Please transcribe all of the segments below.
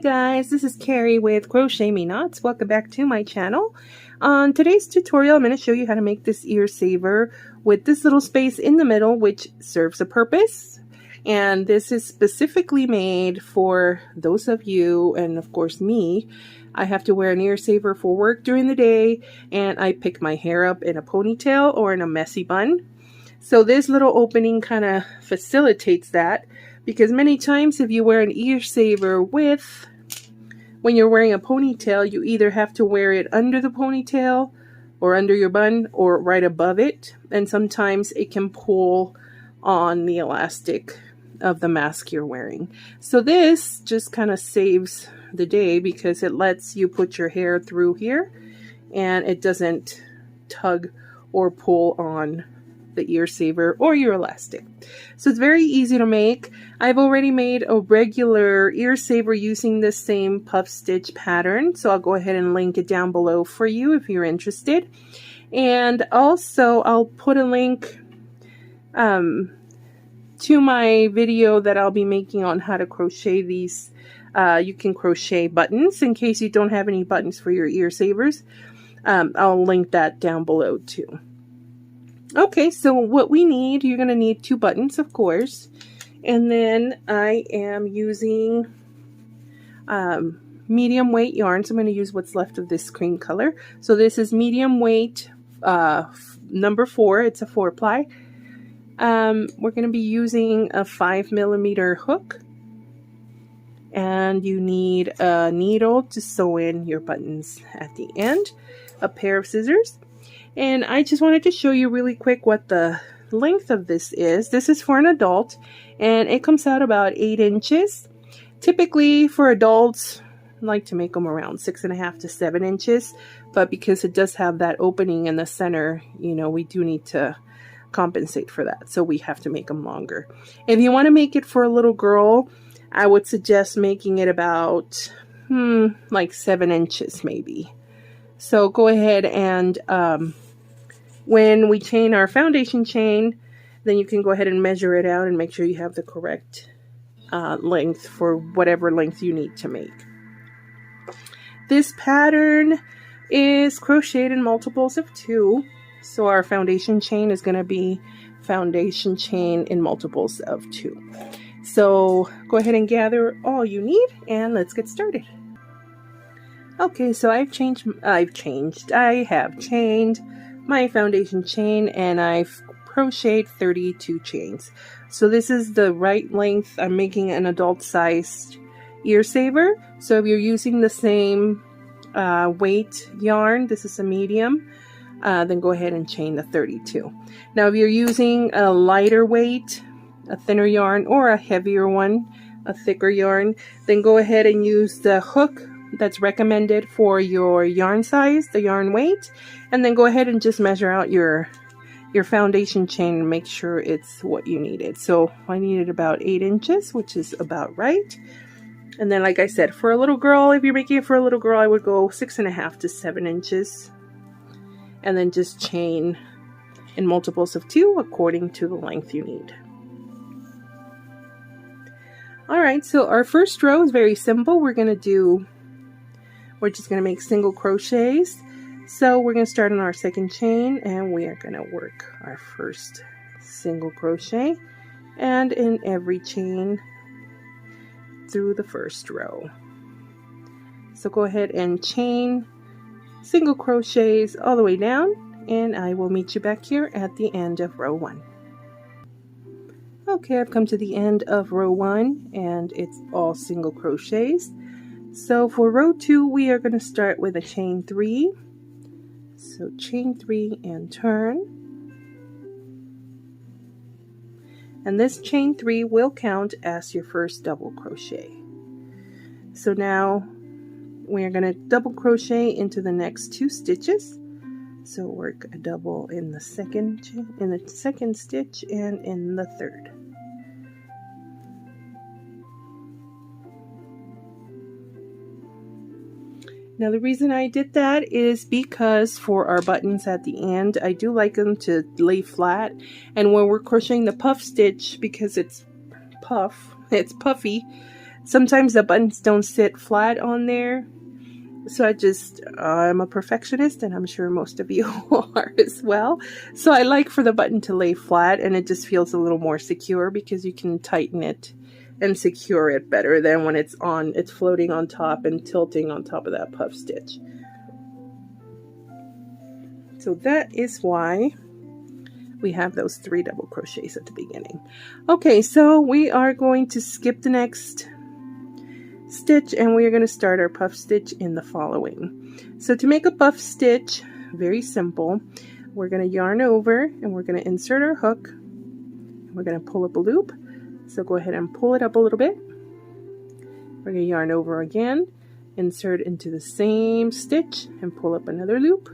guys, this is Kari with Crochet Me Knots. Welcome back to my channel. On today's tutorial, I'm going to show you how to make this ear saver with this little space in the middle, which serves a purpose. And this is specifically made for those of you, and of course me. I have to wear an ear saver for work during the day, and I pick my hair up in a ponytail or in a messy bun. So this little opening kind of facilitates that, because many times if you wear an ear saver when you're wearing a ponytail, you either have to wear it under the ponytail or under your bun or right above it. And sometimes it can pull on the elastic of the mask you're wearing. So this just kind of saves the day because it lets you put your hair through here and it doesn't tug or pull on the ear saver or your elastic. So it's very easy to make. I've already made a regular ear saver using this same puff stitch pattern, so I'll go ahead and link it down below for you if you're interested. And also I'll put a link to my video that I'll be making on how to crochet these. You can crochet buttons in case you don't have any buttons for your ear savers. I'll link that down below too. Okay, so what we need, you're going to need 2 buttons, of course. And then I am using medium weight yarn. So I'm going to use what's left of this cream color. So this is medium weight number 4. It's a 4-ply. We're going to be using a 5mm hook. And you need a needle to sew in your buttons at the end. A pair of scissors. And I just wanted to show you really quick what the length of this is. This is for an adult, and it comes out about 8 inches. Typically for adults, I like to make them around 6.5 to 7 inches, but because it does have that opening in the center, you know, we do need to compensate for that. So we have to make them longer. If you want to make it for a little girl, I would suggest making it about like 7 inches maybe. So go ahead and when we chain our foundation chain, then you can go ahead and measure it out and make sure you have the correct length for whatever length you need to make. This pattern is crocheted in multiples of 2. So our foundation chain is going to be foundation chain in multiples of 2. So go ahead and gather all you need and let's get started. Okay, so I have chained my foundation chain and I've crocheted 32 chains. So this is the right length. I'm making an adult sized ear saver. So if you're using the same weight yarn, this is a medium, then go ahead and chain the 32. Now if you're using a lighter weight, a thinner yarn, or a heavier one, a thicker yarn, then go ahead and use the hook that's recommended for your yarn size, the yarn weight, and then go ahead and just measure out your foundation chain and make sure it's what you needed. So I needed about 8 inches, which is about right. And then like I said, for a little girl, if you're making it for a little girl, I would go 6.5 to 7 inches and then just chain in multiples of 2 according to the length you need. Alright, so our first row is very simple. We're just going to make single crochets. So we're going to start on our second chain and we are going to work our first single crochet and in every chain through the first row. So go ahead and chain single crochets all the way down and I will meet you back here at the end of row 1. Okay, I've come to the end of row 1 and it's all single crochets. So for row 2, we are going to start with a chain 3. So chain 3 and turn. And this chain 3 will count as your first double crochet. So now we are going to double crochet into the next 2 stitches. So work a double in the second stitch and in the third. Now the reason I did that is because for our buttons at the end, I do like them to lay flat. And when we're crocheting the puff stitch, because it's puffy, Sometimes the buttons don't sit flat on there. So I'm a perfectionist, and I'm sure most of you are as well. So I like for the button to lay flat, and it just feels a little more secure because you can tighten it and secure it better than when it's floating on top and tilting on top of that puff stitch. So that is why we have those 3 double crochets at the beginning. Okay, so we are going to skip the next stitch, and we are going to start our puff stitch in the following. So to make a puff stitch, very simple, we're going to yarn over, and we're going to insert our hook. We're going to pull up a loop. So go ahead and pull it up a little bit. We're going to yarn over again, insert into the same stitch, and pull up another loop,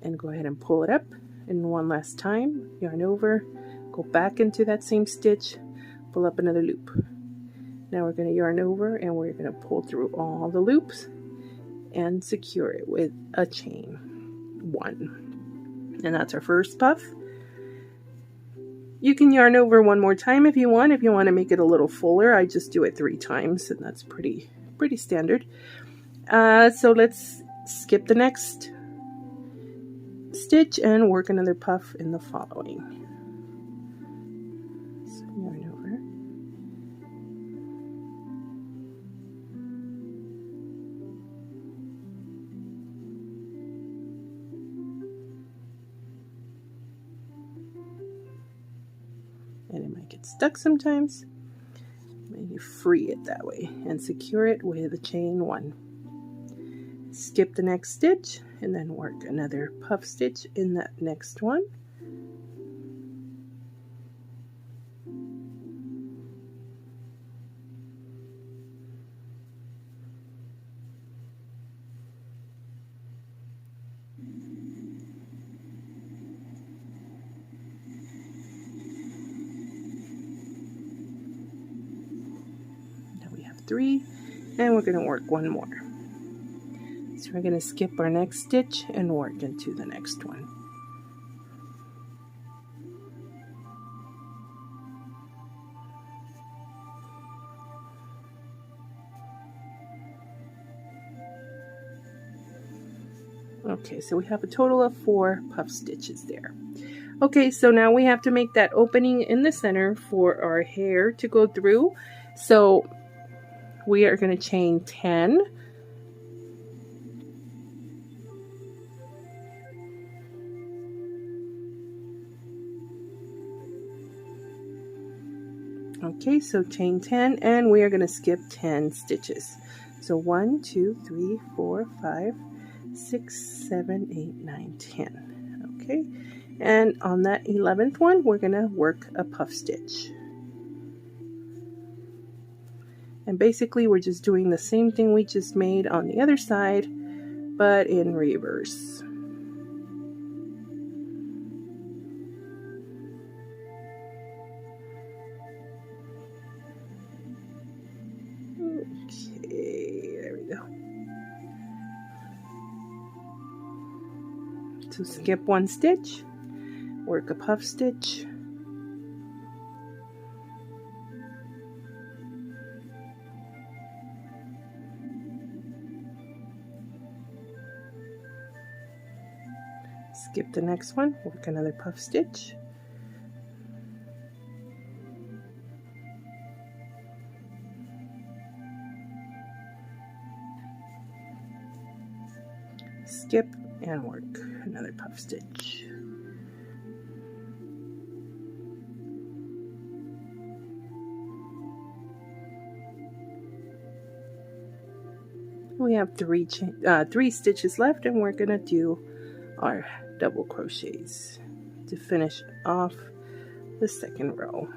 and go ahead and pull it up. And one last time, yarn over, go back into that same stitch, pull up another loop. Now we're going to yarn over, and we're going to pull through all the loops and secure it with a chain 1. And that's our first puff. You can yarn over one more time if you want. If you want to make it a little fuller, I just do it 3 times, and that's pretty standard. So let's skip the next stitch and work another puff in the following. So yarn over. And it might get stuck sometimes. You free it that way and secure it with a chain 1. Skip the next stitch and then work another puff stitch in that next one. Now we have 3, and we're going to work one more. So we're going to skip our next stitch and work into the next one. Okay, so we have a total of 4 puff stitches there. Okay, so now we have to make that opening in the center for our hair to go through. So we are going to chain 10. Okay, so chain 10, and we are going to skip 10 stitches. So 1, 2, 3, 4, 5, 6, 7, 8, 9, 10. Okay, and on that 11th one, we're going to work a puff stitch. And basically, we're just doing the same thing we just made on the other side, but in reverse. Okay, there we go. So skip 1 stitch, work a puff stitch, skip the next one, work another puff stitch, skip and work another puff stitch. We have 3 stitches left, and we're gonna do our double crochets to finish off the second row.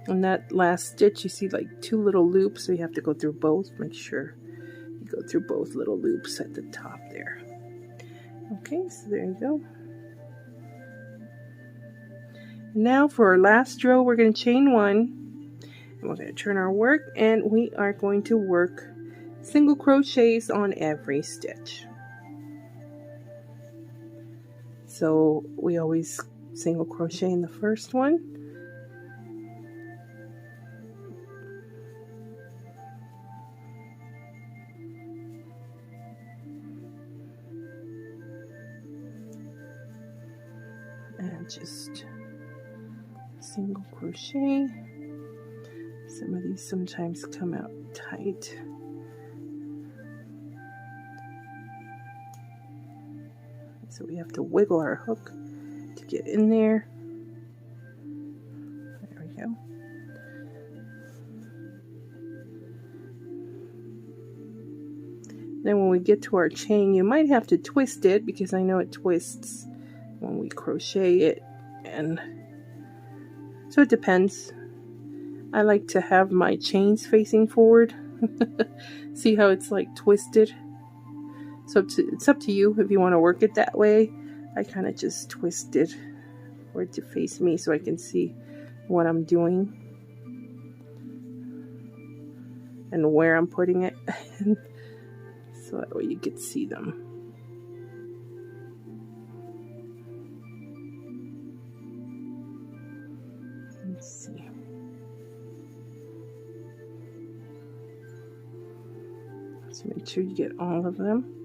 On that last stitch, you see like 2 little loops, so you have to go through both. Make sure you go through both little loops at the top there. Okay, so there you go. Now for our last row, we're going to chain 1, and we're going to turn our work, and we are going to work single crochets on every stitch. So we always single crochet in the first one. And just single crochet. Some of these sometimes come out tight. So we have to wiggle our hook to get in there. There we go. Then when we get to our chain, you might have to twist it because I know it twists when we crochet it, and so it depends. I like to have my chains facing forward. See how it's like twisted? So it's up to you if you want to work it that way. I kind of just twist it for it to face me so I can see what I'm doing and where I'm putting it. So that way you can see them. Let's see. So make sure you get all of them.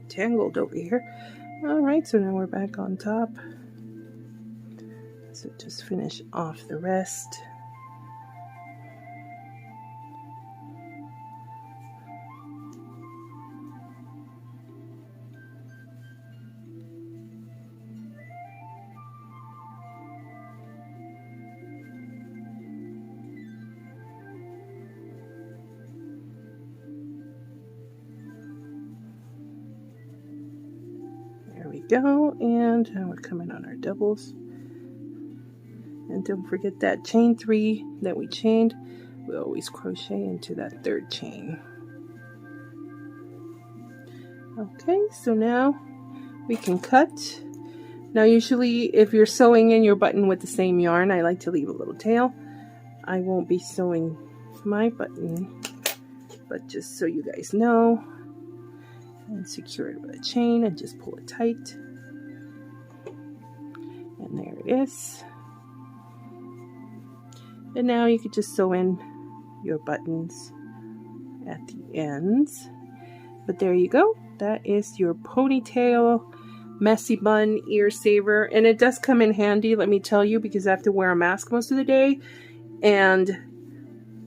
Tangled over here. All right, so now we're back on top. So just finish off the rest. Go, and now we're coming on our doubles, and don't forget that chain 3 that we chained, we always crochet into that third chain. Okay, so now we can cut. Now usually if you're sewing in your button with the same yarn, I like to leave a little tail. I won't be sewing my button, but just so you guys know, and secure it with a chain and just pull it tight, and there it is. And now you could just sew in your buttons at the ends. But there you go, that is your ponytail messy bun ear saver, and it does come in handy, let me tell you, because I have to wear a mask most of the day and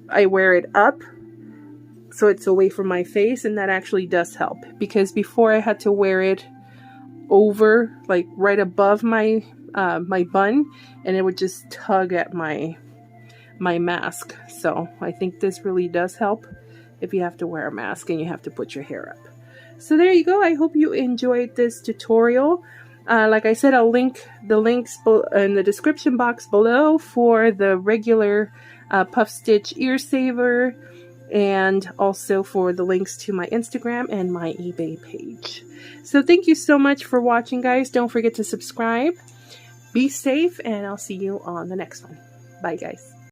I wear it up so it's away from my face, and that actually does help, because before I had to wear it over, like right above my my bun, and it would just tug at my mask. So I think this really does help if you have to wear a mask and you have to put your hair up. So there you go. I hope you enjoyed this tutorial. Like I said, I'll link the links in the description box below for the regular puff stitch ear saver, and also for the links to my Instagram and my eBay page. So thank you so much for watching, guys. Don't forget to subscribe. Be safe, and I'll see you on the next one. Bye, guys.